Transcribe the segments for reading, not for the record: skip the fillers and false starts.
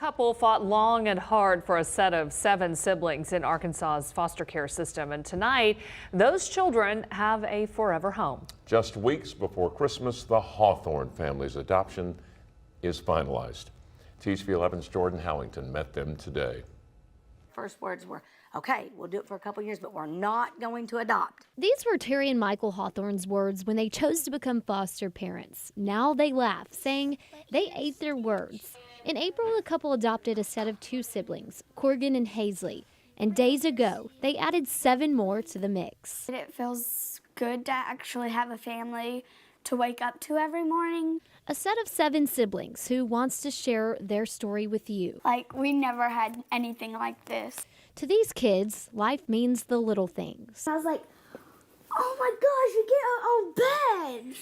couple fought long and hard for a set of 7 siblings in Arkansas's foster care system, and tonight those children have a forever home. Just weeks before Christmas, the Hawthorne family's adoption is finalized. THV 11's Jordan Howington met them today. First words were, okay, we'll do it for a couple years, but we're not going to adopt. These were Terry and Michael Hawthorne's words when they chose to become foster parents. Now they laugh, saying they ate their words. In April, the couple adopted a set of 2 siblings, Corgan and Hazley. And days ago, they added 7 more to the mix. It feels good to actually have a family to wake up to every morning. A set of 7 siblings who wants to share their story with you. Like, we never had anything like this. To these kids, life means the little things. I was like, oh my gosh, you get our own bed.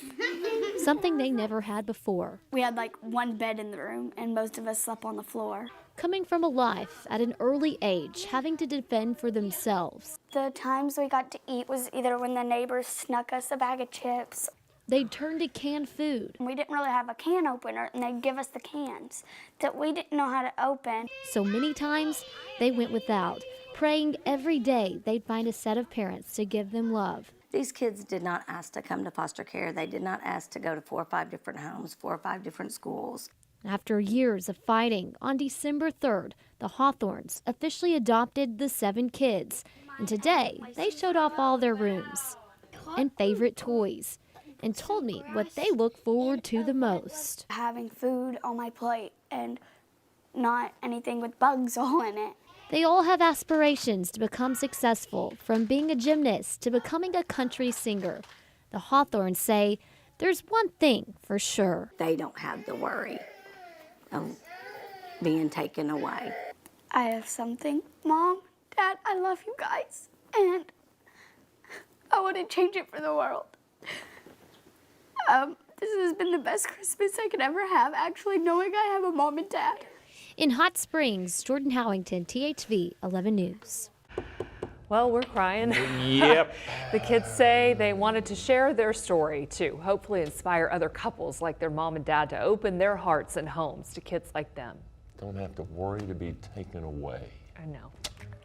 Something they never had before. We had like 1 bed in the room and most of us slept on the floor. Coming from a life at an early age, having to defend for themselves. The times we got to eat was either when the neighbors snuck us a bag of chips. They'd turn to canned food. We didn't really have a can opener and they'd give us the cans that we didn't know how to open. So many times they went without, praying every day they'd find a set of parents to give them love. These kids did not ask to come to foster care. They did not ask to go to 4 or 5 different homes, 4 or 5 different schools. After years of fighting, on December 3rd, the Hawthornes officially adopted the 7 kids. And today, they showed off all their rooms and favorite toys and told me what they look forward to the most. Having food on my plate and not anything with bugs all in it. They all have aspirations to become successful, from being a gymnast to becoming a country singer. The Hawthornes say there's one thing for sure. They don't have the worry of being taken away. I have something. Mom, Dad, I love you guys. And I wouldn't change it for the world. This has been the best Christmas I could ever have, actually, knowing I have a mom and dad. In Hot Springs, Jordan Howington, THV 11 News. Well, we're crying. Yep. The kids say they wanted to share their story to hopefully inspire other couples like their mom and dad to open their hearts and homes to kids like them. Don't have to worry to be taken away. I know.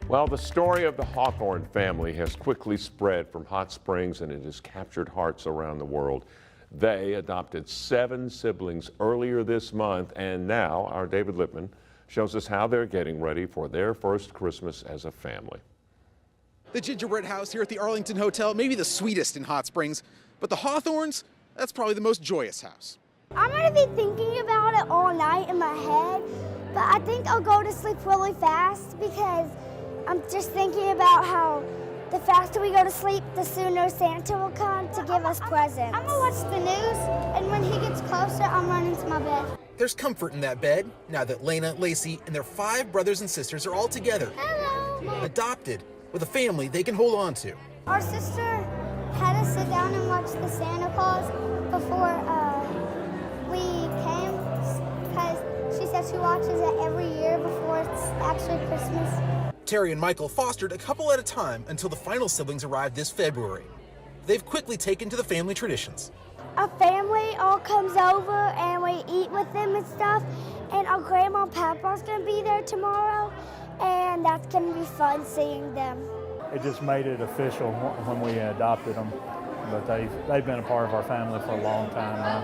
Well, the story of the Hawthorne family has quickly spread from Hot Springs, and it has captured hearts around the world. They adopted 7 siblings earlier this month, and now our David Lippman shows us how they're getting ready for their first Christmas as a family. The gingerbread house here at the Arlington Hotel may be the sweetest in Hot Springs, but the Hawthornes, that's probably the most joyous house. I'm going to be thinking about it all night in my head, but I think I'll go to sleep really fast because I'm just thinking about how the faster we go to sleep, the sooner Santa will come to give us presents. I'm going to watch the news, and when he gets closer, I'm running to my bed. There's comfort in that bed now that Lena, Lacey, and their 5 brothers and sisters are all together. Hello. Adopted, with a family they can hold on to. Our sister had us sit down and watch the Santa Claus before we came because she said she watches it every year before it's actually Christmas. Terry and Michael fostered a couple at a time until the final siblings arrived this February. They've quickly taken to the family traditions. Our family all comes over and we eat with them and stuff, and our grandma and papa's gonna be there tomorrow, and that's gonna be fun seeing them. It just made it official when we adopted them, but they've been a part of our family for a long time now.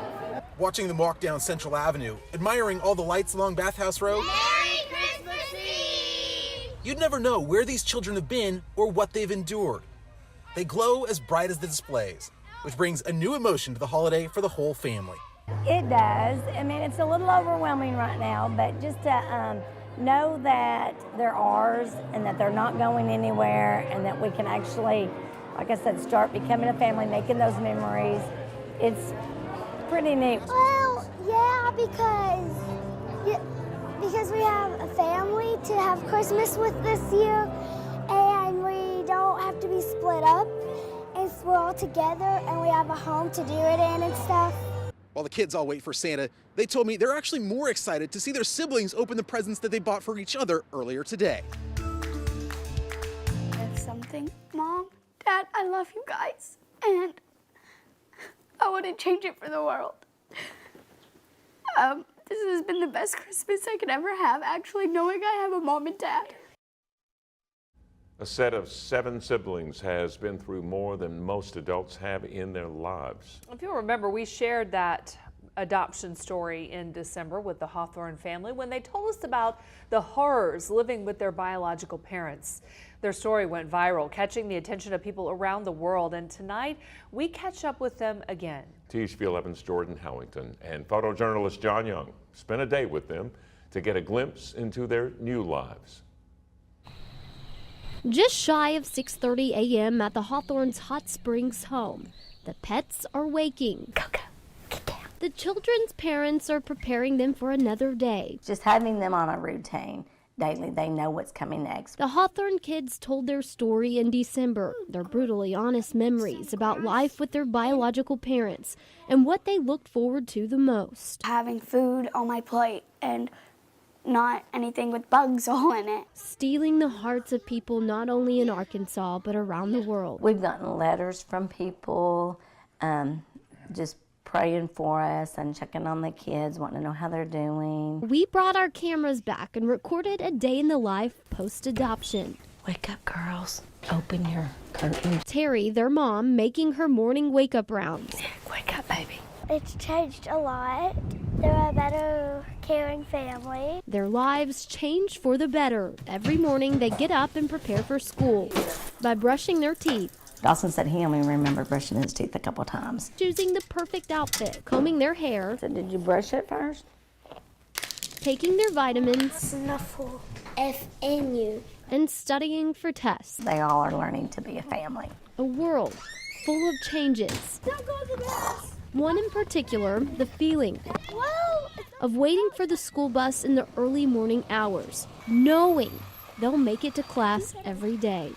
Watching them walk down Central Avenue, admiring all the lights along Bathhouse Road. Merry Christmas Eve! You'd never know where these children have been or what they've endured. They glow as bright as the displays, which brings a new emotion to the holiday for the whole family. It does. I mean, it's a little overwhelming right now, but just to know that they're ours and that they're not going anywhere and that we can actually, like I said, start becoming a family, making those memories, it's pretty neat. Well, yeah, because we have a family to have Christmas with this year, and we don't have to be split up, and we're all together, and we have a home to do it in and stuff. While the kids all wait for Santa, they told me they're actually more excited to see their siblings open the presents that they bought for each other earlier today. I have something. Mom, Dad, I love you guys. And I wouldn't change it for the world. this has been the best Christmas I could ever have, actually, knowing I have a mom and dad. A set of 7 siblings has been through more than most adults have in their lives. If you'll remember, we shared that adoption story in December with the Hawthorne family when they told us about the horrors living with their biological parents. Their story went viral, catching the attention of people around the world, and tonight we catch up with them again. Teeshville Evans, Jordan Howington, and photojournalist John Young spent a day with them to get a glimpse into their new lives. Just shy of 6:30 a.m. at the Hawthorne's Hot Springs home, the pets are waking. The children's parents are preparing them for another day. Just having them on a routine daily, they know what's coming next. The Hawthorne kids told their story in December, their brutally honest memories about life with their biological parents and what they looked forward to the most. Having food on my plate and not anything with bugs all in it. Stealing the hearts of people not only in Arkansas but around the world. We've gotten letters from people just praying for us and checking on the kids, wanting to know how they're doing. We brought our cameras back and recorded a day in the life post-adoption. Wake up, girls. Open your curtains. Terry, their mom, making her morning wake-up rounds. Wake up, baby. It's changed a lot. They're a better, caring family. Their lives changed for the better. Every morning they get up and prepare for school by brushing their teeth, Dawson said he only remembered brushing his teeth a couple times. choosing the perfect outfit, combing their hair, So did you brush it first? taking their vitamins, Snuffle. FNU. and studying for tests. They all are learning to be a family. A world full of changes. Don't go to the bus. One in particular, the feeling Well, of waiting for the school bus in the early morning hours, knowing they'll make it to class every day.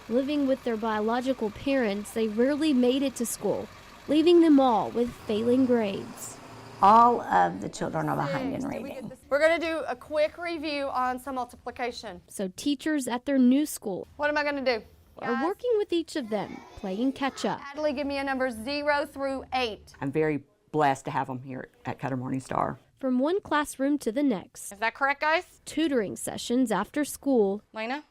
Living with their biological parents, they rarely made it to school, leaving them all with failing grades. All of the children are behind in reading. We're going to do a quick review on some multiplication. So teachers at their new school What am I going to do? are working with each of them, playing catch up. Natalie, give me a number 0 through 8. I'm very blessed to have them here at Cutter Morning Star. From one classroom to the next, Is that correct, guys? tutoring sessions after school, Lena?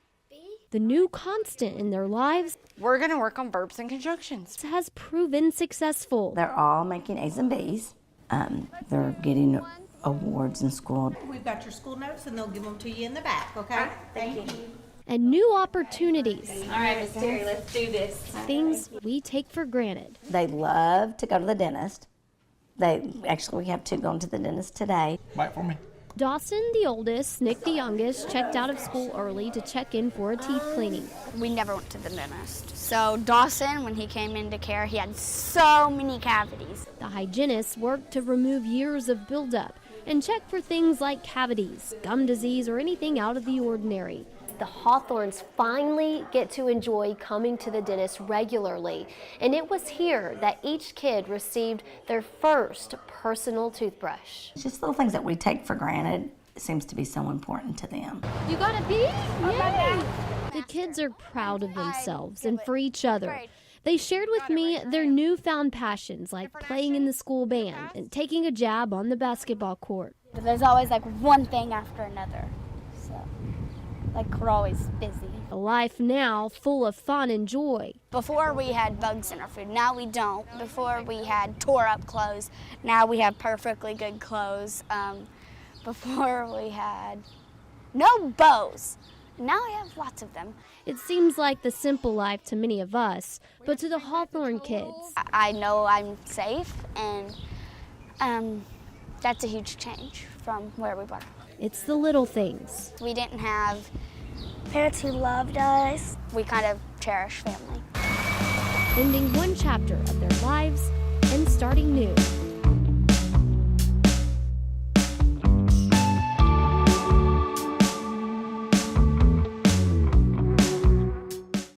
the new constant in their lives We're going to work on verbs and conjunctions. has proven successful. They're all making A's and B's. They're getting awards in school. We've got your school notes and they'll give them to you in the back, okay? Thank you. And new opportunities, All right, Miss Terry, let's do this. things we take for granted. They love to go to the dentist. We have 2 going to the dentist today. Bite for me. Dawson, the oldest, Nick, the youngest, checked out of school early to check in for a teeth cleaning. We never went to the dentist. So Dawson, when he came into care, he had so many cavities. The hygienist worked to remove years of buildup and check for things like cavities, gum disease, or anything out of the ordinary. The Hawthornes finally get to enjoy coming to the dentist regularly, and it was here that each kid received their first personal toothbrush. Just little things that we take for granted seems to be so important to them. You got a pee? Yay! The kids are proud of themselves and for each other. They shared with me their newfound passions like playing in the school band and taking a jab on the basketball court. But there's always like one thing after another. So, like, we're always busy. A life now full of fun and joy. Before we had bugs in our food, now we don't. Before we had tore up clothes, now we have perfectly good clothes. Before we had no bows, now we have lots of them. It seems like the simple life to many of us, but to the Hawthorne kids, I know I'm safe, and that's a huge change from where we were. it's the little things. We didn't have parents who loved us. we kind of cherish family. Ending one chapter of their lives and starting new.